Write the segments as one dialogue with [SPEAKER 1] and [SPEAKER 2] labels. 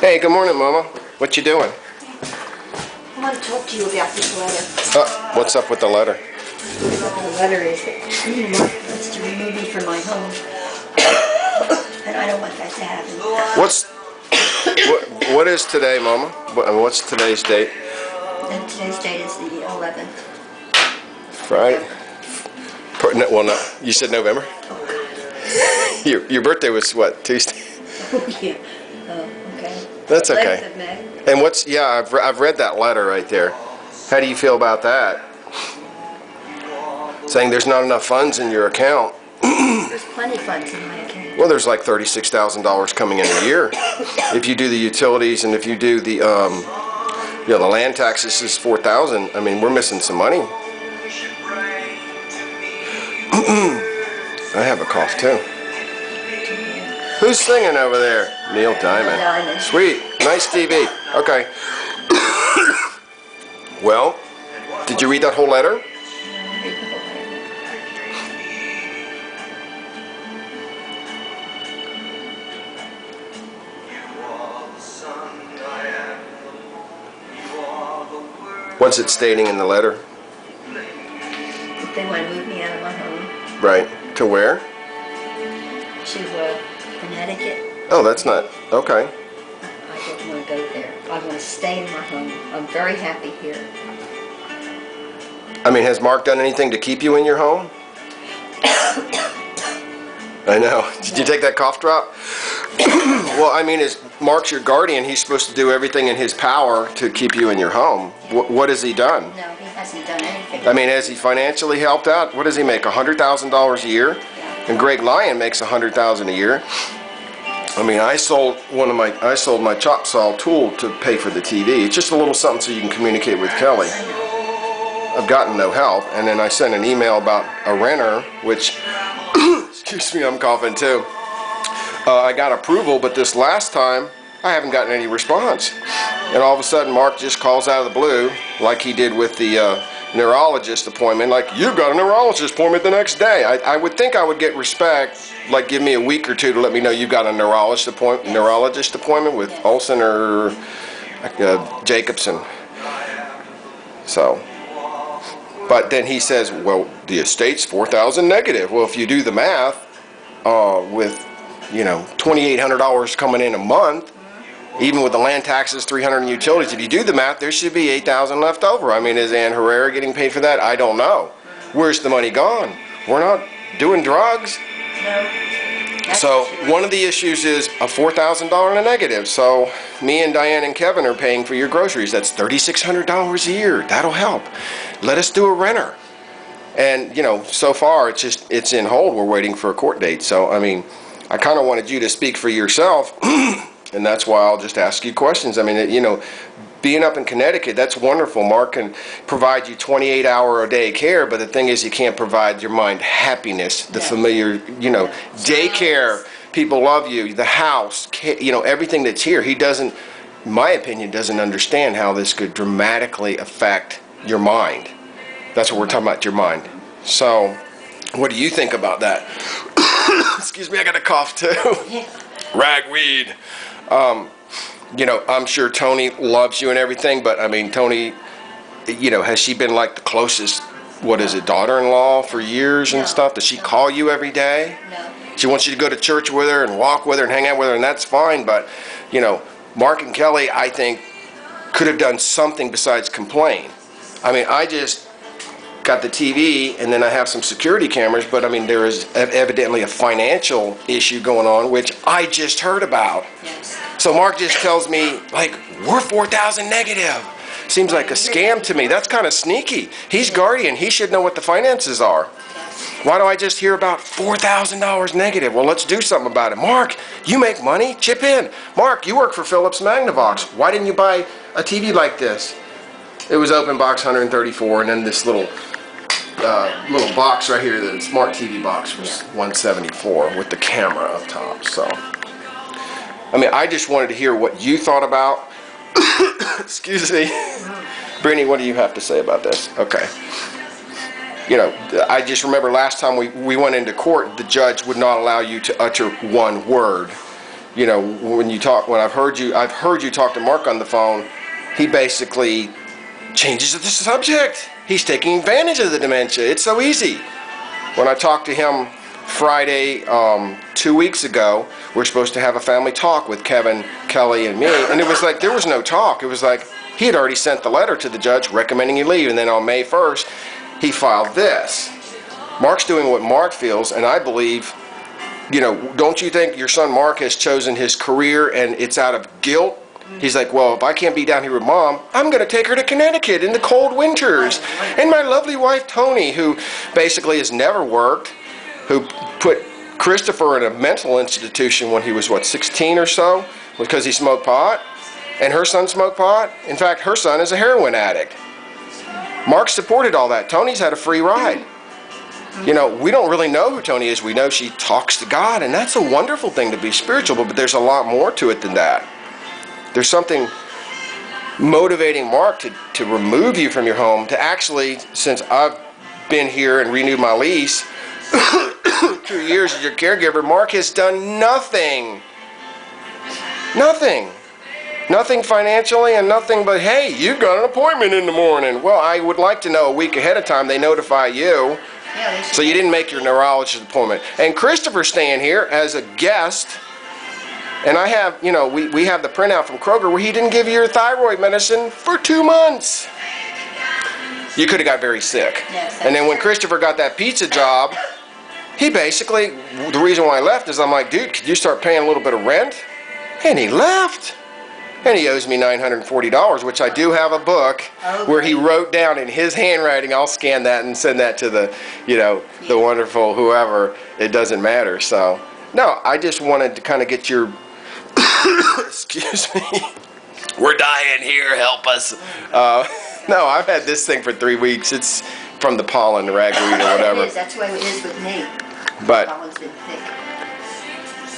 [SPEAKER 1] Hey, good morning, Mama. What you doing?
[SPEAKER 2] I want to talk to you about this letter.
[SPEAKER 1] What's up with the letter?
[SPEAKER 2] The letter is that Mark wants to remove me from my home. And I don't want that to happen.
[SPEAKER 1] What is today, Mama? What's today's date?
[SPEAKER 2] And today's date is the 11th.
[SPEAKER 1] Friday? Well, no. You said November?
[SPEAKER 2] Oh,
[SPEAKER 1] Your birthday was what, Tuesday?
[SPEAKER 2] God. Oh, yeah. Oh, okay.
[SPEAKER 1] That's okay.
[SPEAKER 2] 11th of May.
[SPEAKER 1] And I've read that letter right there. How do you feel about that? Saying there's not enough funds in your account.
[SPEAKER 2] There's plenty of funds in my account.
[SPEAKER 1] Well, there's like $36,000 coming in a year. If you do the utilities and if you do the the land taxes is $4,000. I mean, we're missing some money. I have a cough too. Who's singing over there? Neil Diamond. Sweet. Nice TV. Okay. Well, did you read that whole letter? What's it stating in the letter?
[SPEAKER 2] If they want to move me out of my home.
[SPEAKER 1] Right. To where?
[SPEAKER 2] To Connecticut.
[SPEAKER 1] Oh, that's not... Okay.
[SPEAKER 2] I don't want to go there. I want to stay in my home. I'm very happy here.
[SPEAKER 1] I mean, has Mark done anything to keep you in your home? I know. Did you take that cough drop? Well, I mean, Mark's your guardian. He's supposed to do everything in his power to keep you in your home. What has he done?
[SPEAKER 2] No, he hasn't done anything.
[SPEAKER 1] I mean, has he financially helped out? What does he make? $100,000 a year?
[SPEAKER 2] Yeah.
[SPEAKER 1] And Greg Lyon makes $100,000 a year. I mean, I sold my chop saw tool to pay for the TV. It's just a little something so you can communicate with Kelly. I've gotten no help, and then I sent an email about a renter, which, excuse me, I'm coughing too. I got approval, but this last time, I haven't gotten any response. And all of a sudden, Mark just calls out of the blue, like he did with the neurologist appointment, like, you've got a neurologist appointment the next day. I would think I would get respect, like give me a week or two to let me know you've got a neurologist appointment with Olson or Jacobson. So, but then he says, well, the estate's $4,000 negative. Well, if you do the math, with, you know, $2,800 coming in a month, even with the land taxes, $300 in utilities, if you do the math, there should be $8,000 left over. I mean, is Ann Herrera getting paid for that? I don't know. Where's the money gone? We're not doing drugs.
[SPEAKER 2] No.
[SPEAKER 1] So one of the issues is a $4,000 in a negative. So me and Diane and Kevin are paying for your groceries. That's $3,600 a year. That'll help. Let us do a renter. And, you know, so far it's in hold. We're waiting for a court date. So, I mean, I kind of wanted you to speak for yourself. And that's why I'll just ask you questions. I mean, you know, being up in Connecticut, that's wonderful. Mark can provide you 28-hour-a-day care, but the thing is, he can't provide your mind happiness, the familiar, you know, daycare, people love you, the house, you know, everything that's here. He doesn't, in my opinion, doesn't understand how this could dramatically affect your mind. That's what we're talking about, your mind. So, what do you think about that? Excuse me, I got a cough too. Ragweed. You know, I'm sure Toni loves you and everything, but I mean, Toni, you know, has she been like the closest, what is it, daughter-in-law for years and stuff? Does she call you every day?
[SPEAKER 2] No.
[SPEAKER 1] She wants you to go to church with her and walk with her and hang out with her, and that's fine, but, you know, Mark and Kelly, I think, could have done something besides complain. I mean, I just got the TV, and then I have some security cameras, but I mean, there is evidently a financial issue going on, which I just heard about.
[SPEAKER 2] Yes.
[SPEAKER 1] So Mark just tells me, like, we're $4,000 negative. Seems like a scam to me. That's kind of sneaky. He's guardian. He should know what the finances are. Why do I just hear about $4,000 negative? Well, let's do something about it. Mark, you make money? Chip in. Mark, you work for Philips Magnavox. Why didn't you buy a TV like this? It was open box 134, and then this little box right here, the smart TV box, was 174 with the camera up top. So, I mean, I just wanted to hear what you thought about. Excuse me. Brittany, what do you have to say about this? Okay. You know, I just remember last time we went into court, the judge would not allow you to utter one word. you know, when I've heard you talk to Mark on the phone, he basically changes the subject. He's taking advantage of the dementia. It's so easy. When I talked to him Friday, 2 weeks ago, we're supposed to have a family talk with Kevin, Kelly, and me, and it was like there was no talk. It was like he had already sent the letter to the judge recommending you leave, and then on May 1st, he filed this. Mark's doing what Mark feels, and I believe, you know, don't you think your son Mark has chosen his career and it's out of guilt? He's like, well, if I can't be down here with Mom, I'm going to take her to Connecticut in the cold winters. And my lovely wife, Toni, who basically has never worked, who put Christopher in a mental institution when he was, 16 or so, because he smoked pot, and her son smoked pot. In fact, her son is a heroin addict. Mark supported all that. Toni's had a free ride. You know, we don't really know who Toni is. We know she talks to God, and that's a wonderful thing to be spiritual, but there's a lot more to it than that. There's something motivating Mark to remove you from your home, to actually, since I've been here and renewed my lease, 2 years as your caregiver, Mark has done nothing. Nothing. Nothing financially and nothing but, hey, you've got an appointment in the morning. Well, I would like to know a week ahead of time they notify you.
[SPEAKER 2] Yeah,
[SPEAKER 1] So you didn't make your neurologist appointment. And Christopher's staying here as a guest. And I have, you know, we have the printout from Kroger where he didn't give you your thyroid medicine for 2 months. You could have got very sick.
[SPEAKER 2] Yes,
[SPEAKER 1] And then when Christopher got that pizza job, he basically, the reason why I left is I'm like, dude, could you start paying a little bit of rent? And he left. And he owes me $940, which I do have a book where he wrote down in his handwriting. I'll scan that and send that to the, you know, the wonderful whoever. It doesn't matter. So, no, I just wanted to kind of get your, excuse me, we're dying here, help us. No, I've had this thing for 3 weeks. It's from the pollen, the ragweed or whatever.
[SPEAKER 2] It is. That's the way it is with me.
[SPEAKER 1] But
[SPEAKER 2] Pollen's been thick.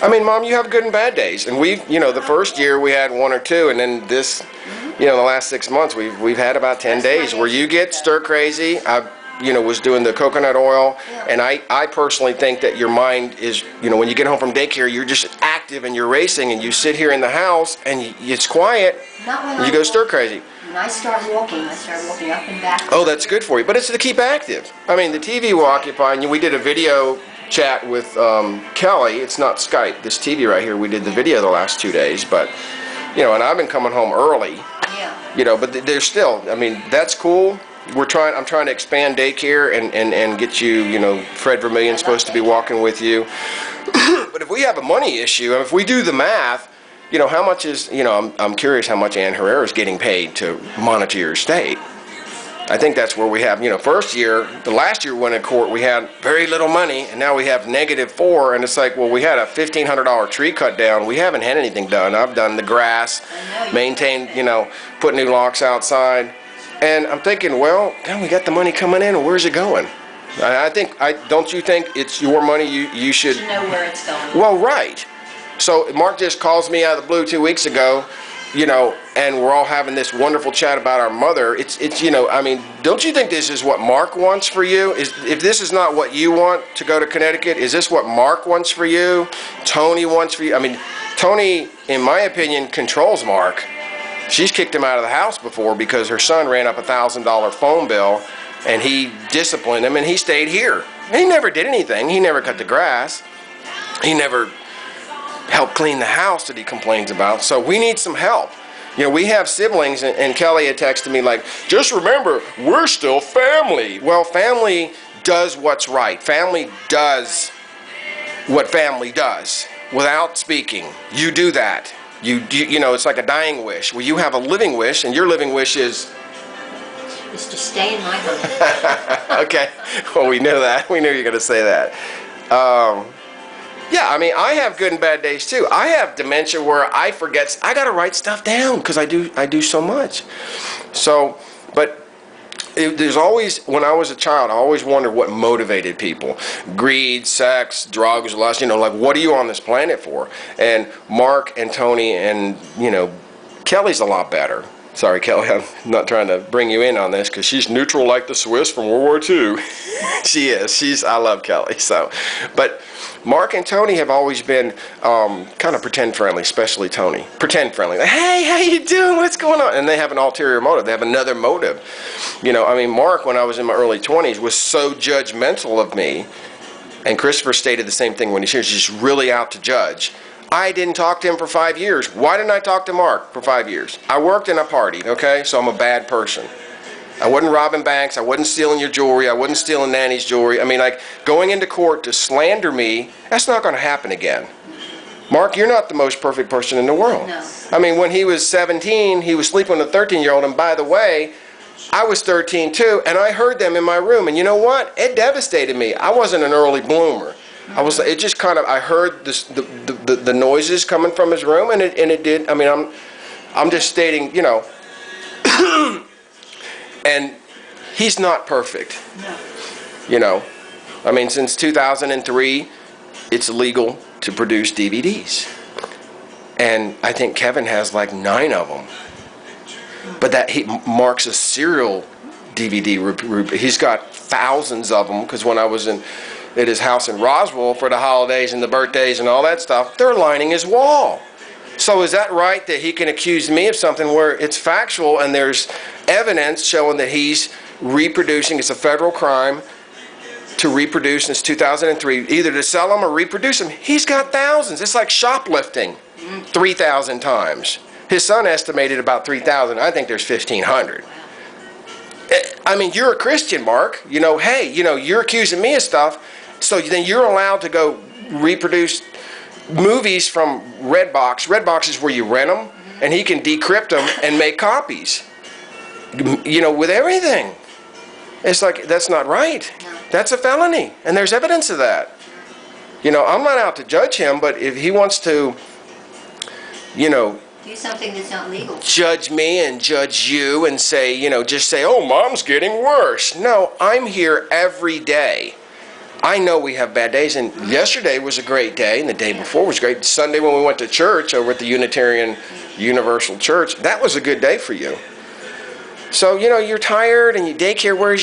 [SPEAKER 1] I mean, Mom, you have good and bad days, and we've, you know, the first year we had 1 or 2, and then this, you know, the last 6 months we've had about 10 days where you get stir crazy. I, you know, was doing the coconut oil, and I personally think that your mind is, you know, when you get home from daycare, you're just active and you're racing, and you sit here in the house and it's quiet, and you go stir crazy.
[SPEAKER 2] When I start walking up and back.
[SPEAKER 1] Oh, that's good for you, but it's to keep active. I mean, the TV will occupy, and we did a video chat with Kelly. It's not Skype, this TV right here. We did the video the last 2 days, but, you know, and I've been coming home early.
[SPEAKER 2] Yeah.
[SPEAKER 1] You know, but there's still, I mean, that's cool. I'm trying to expand daycare and get you, you know, Fred Vermillion's supposed to be walking with you. But if we have a money issue, if we do the math, you know, how much is, you know, I'm curious how much Ann Herrera is getting paid to monitor your estate. I think that's where we have, you know, the last year we went in court, we had very little money, and now we have -4, and it's like, well, we had a $1,500 tree cut down. We haven't had anything done. I've done the grass, maintained, you know, put new locks outside, and I'm thinking, well, God, we got the money coming in, and where's it going? Don't you think it's your money? You should
[SPEAKER 2] know where it's going.
[SPEAKER 1] Well, right. So Mark just calls me out of the blue 2 weeks ago, you know, and we're all having this wonderful chat about our mother. It's you know, I mean, don't you think this is what Mark wants for you? If this is not what you want to go to Connecticut, is this what Mark wants for you? Toni wants for you? I mean, Toni, in my opinion, controls Mark. She's kicked him out of the house before because her son ran up a $1,000 phone bill, and he disciplined him, and he stayed here. He never did anything. He never cut the grass. He never helped clean the house that he complains about. So we need some help. You know, we have siblings, and Kelly had texted me like, just remember, we're still family. Well, family does what's right. Family does what family does without speaking. You do that. You know, it's like a dying wish. Well, you have a living wish, and your living wish is
[SPEAKER 2] to stay in my home.
[SPEAKER 1] Okay. Well, we knew that. We knew you were going to say that. Yeah, I mean, I have good and bad days too. I have dementia where I forget. I got to write stuff down because I do so much. So, but there's always, when I was a child, I always wondered what motivated people. Greed, sex, drugs, lust, you know, like, what are you on this planet for? And Mark and Toni and, you know, Kelly's a lot better. Sorry, Kelly, I'm not trying to bring you in on this because she's neutral like the Swiss from World War II. She is. I love Kelly. So, but Mark and Toni have always been kind of pretend friendly, especially Toni. Pretend friendly. Like, hey, how you doing? What's going on? And they have an ulterior motive. They have another motive. You know, I mean, Mark, when I was in my early 20s, was so judgmental of me. And Christopher stated the same thing when he's here. He's just really out to judge. I didn't talk to him for 5 years. Why didn't I talk to Mark for 5 years? I worked and I partied, okay? So I'm a bad person. I wasn't robbing banks. I wasn't stealing your jewelry. I wasn't stealing Nanny's jewelry. I mean, like, going into court to slander me, that's not going to happen again. Mark, you're not the most perfect person in the world.
[SPEAKER 2] No.
[SPEAKER 1] I mean, when he was 17, he was sleeping with a 13-year-old. And by the way, I was 13 too, and I heard them in my room. And you know what? It devastated me. I wasn't an early bloomer. It just kind of, I heard the noises coming from his room, and it did. I mean, I'm just stating, you know, and he's not perfect.
[SPEAKER 2] No.
[SPEAKER 1] You know, I mean, since 2003, it's illegal to produce DVDs, and I think Kevin has like 9 of them. But that Mark's a serial DVD. He's got thousands of them because when I was at his house in Roswell for the holidays and the birthdays and all that stuff, they're lining his wall. So is that right that he can accuse me of something where it's factual and there's evidence showing that he's reproducing? It's a federal crime to reproduce since 2003, either to sell them or reproduce them. He's got thousands. It's like shoplifting 3,000 times. His son estimated about 3,000. I think there's 1,500. I mean, you're a Christian, Mark. You know, hey, you know, you're accusing me of stuff. So then you're allowed to go reproduce movies from Redbox. Redbox is where you rent them, and he can decrypt them and make copies. You know, with everything. It's like, that's not right. That's a felony, and there's evidence of that. You know, I'm not out to judge him, but if he wants to, you know,
[SPEAKER 2] Do something that's not legal.
[SPEAKER 1] judge me and judge you and say, you know, just say, oh, Mom's getting worse. No, I'm here every day. I know we have bad days, and yesterday was a great day, and the day before was great. Sunday when we went to church over at the Unitarian Universal Church, that was a good day for you. So, you know, you're tired and your daycare wears